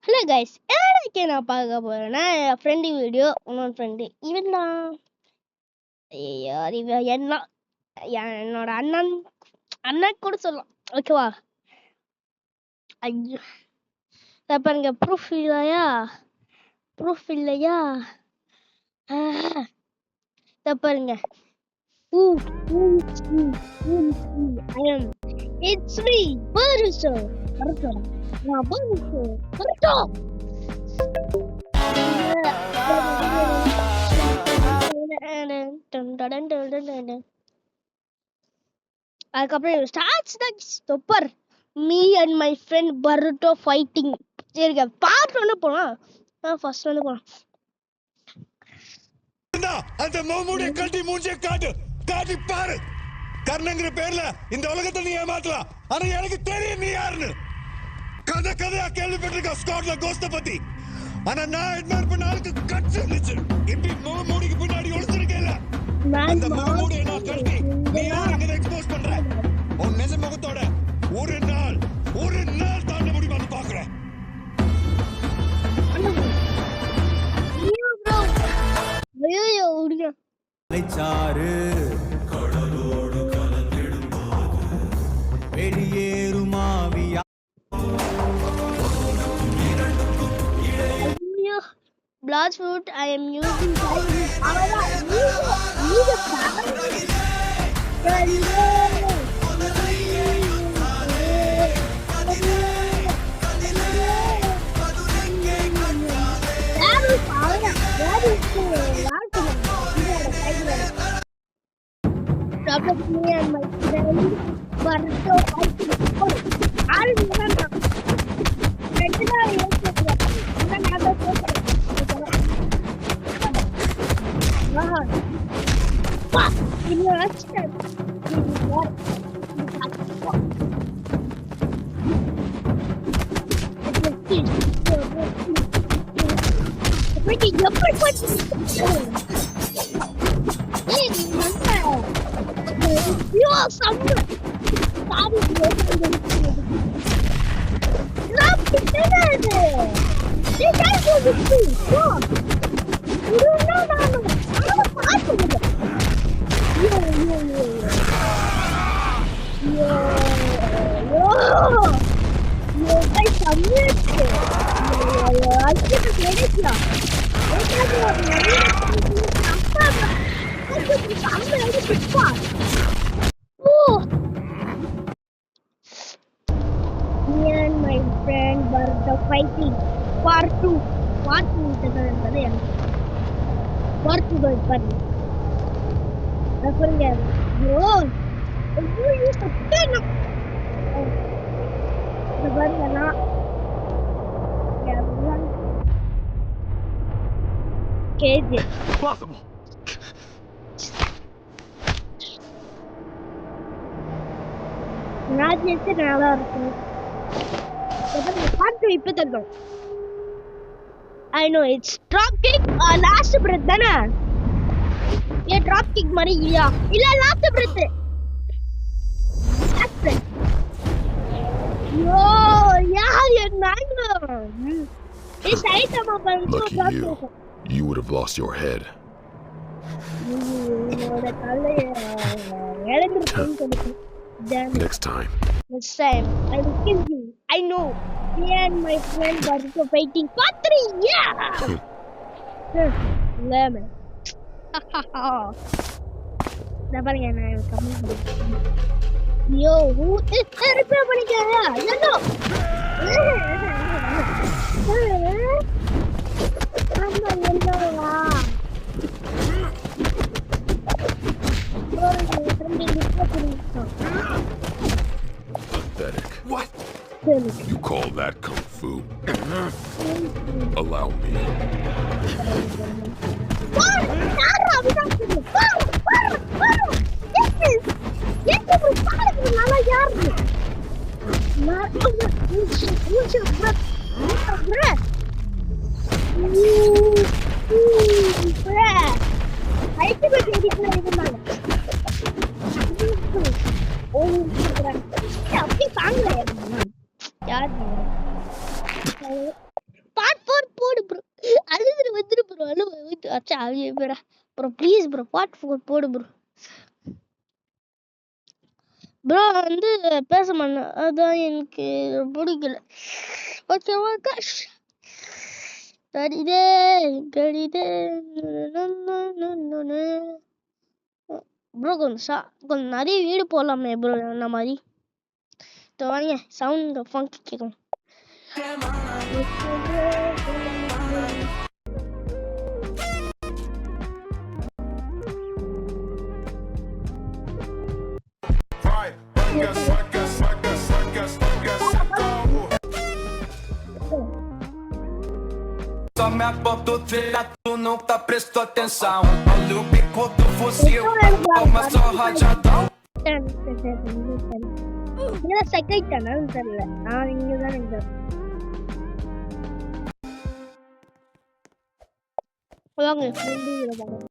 Hello guys, இன்னைக்கு நான் பார்க்க போறேன்னா என் ஃப்ரெண்டு வீடியோ. இன்னொரு ஃப்ரெண்டு இவன் தான். இவன் என்னோட அண்ணன் கூட சொல்லலாம். ஓகேவா? ஐயோ, பாருங்க. ப்ரூஃப் இல்லையா? பாருங்க. It's me, Baruto. அதுக்கப்புறம் starts the stopper me and my friend Boruto fighting. சரிங்க, பார்ட் 1 போலாம். ஃபர்ஸ்ட் வந்து போலாம். அந்த மோமுடைய கட்டி மூஞ்சே காட்டி பாரு. கர்ணங்கிற பேர்ல இந்த உலகத்தை நீ ஏமாத்தலாம். ஆனா எனக்கு தெரியும் நீ யாருன்னு. கதையா கேள்விப்பட்டிருக்க ஸ்காட்ல கோஸ்ட பத்தி. ஆனா நான் அட்மையர் பண்ண ஆளுக்கு கட்ஸ் இருந்துச்சு. இப்படி மோமுடிக்கு பின்னாடி ஒளிச்சிருக்கேல்ல, அந்த மோமுடைய நான் கட்டி நீ யாருன்னு எக்ஸ்போஸ் பண்ற. உன் நிஜ முகத்தோட ஒரு நாள் தாண்ட முடியுமான்னு பாக்குறேன். Blast fruit I am using. Me and my friend were so fighting. Me and my friend were the fighting. Part 2 என்பது என்ன? Part 2 பாருங்க. Possible. நல்லா இருக்கும். இப்ப தரணும். I know it's drop kick or last breath தானே? ये drop kick மாதிரி இல்லையா? இல்ல last breath. Last breath. Yo, யார் என்னங்க? This item Lucky you would have lost your head. Next time I will kill you. I know. Me and my friend were fighting. Part 3, yeah. Lemon. பாருங்க, நான் கம்மி. Yo, who is repair பண்ணிக்கங்க. என்னோ? அம்மா என்னவா? pathetic. What? You call that kung fu? Allow me. வந்துரு bro அலு அச்சா அழிய bro bro please bro part 4 போடு ப்ரோ ப்ரோ வந்து பேச மாட்டேன் அதான் எனக்கு பிடிக்கல ஓகேவா காஷ் கடிதே கடிதே ப்ரோ கொஞ்சம் நிறைய வீடு போடலாமே ப்ரோ அந்த மாதிரி வாங்க சவுண்ட் ஃபங்க் கேட்கும் Só me apontou trilha, tu nunca prestou atenção. Olha o bico do fuzil, toma só rajadão. இதெல்லாம் செகண்ட் தானே தெரியல நான் இங்க தான் இருந்தேன் வாங்க ஃப்ரெண்ட் வாங்க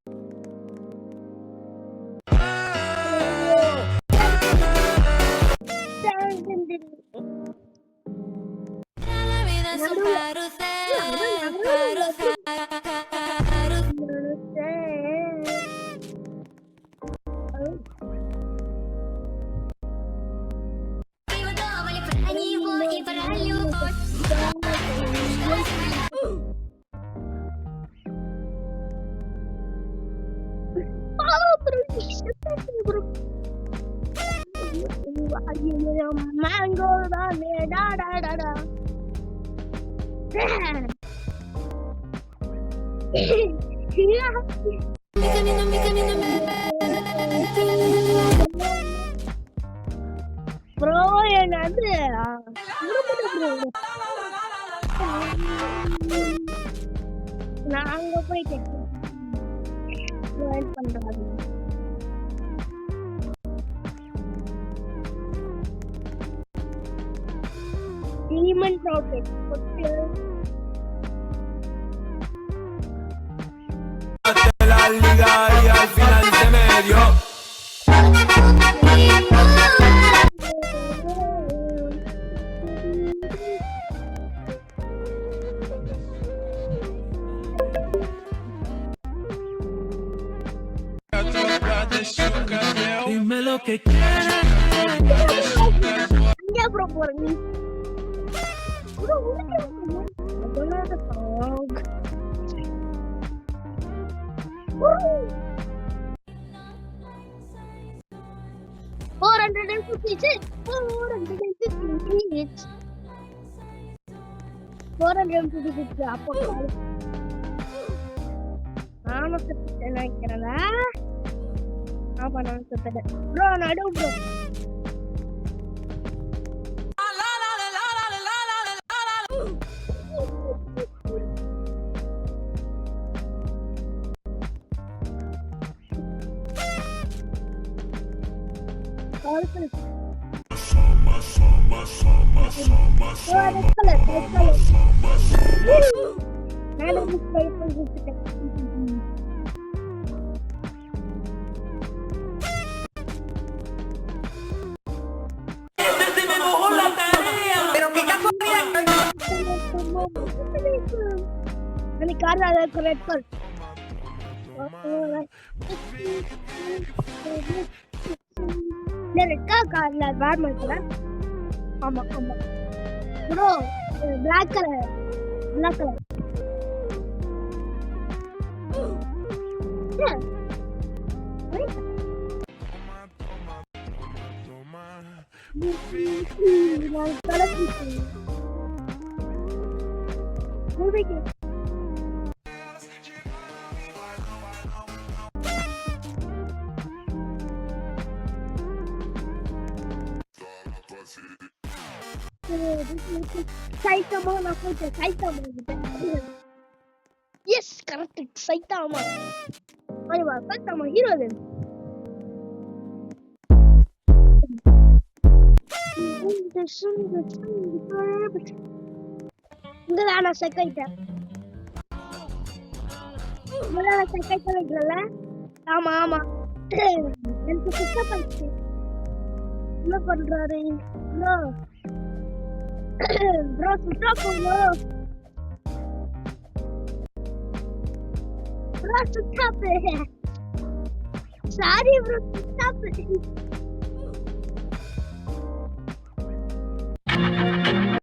mango da da da da da bro என்னது நாங்க போயிட்டு ஜாயின் பண்றாங்க Demon Prophet. La liga y al final se me dio. Dime lo que quieres. Ya proponen. Another song. 456. 456. அப்போ நாம செத்துட்டேன் நினைக்கிறேன்ல ஆமா நான் செத்துட்டேன் ப்ரோ நடு ப்ரோ ஆமா ஆமா bro black color Saitama na போயிட்டு Saitama yes correct Saitama ஐயோ Saitama ஹீரோ அது இங்க நான் செக்கைட்டேன் முதல்ல செக்கைட்ட வைக்கல ஆமா ஆமா எனக்கு சுத்த பண்ணிச்சு என்ன பண்றாரு ப்ரோ ப்ரோ சுத்தா போங்க Bro, stop it. Sorry, bro. Stop it.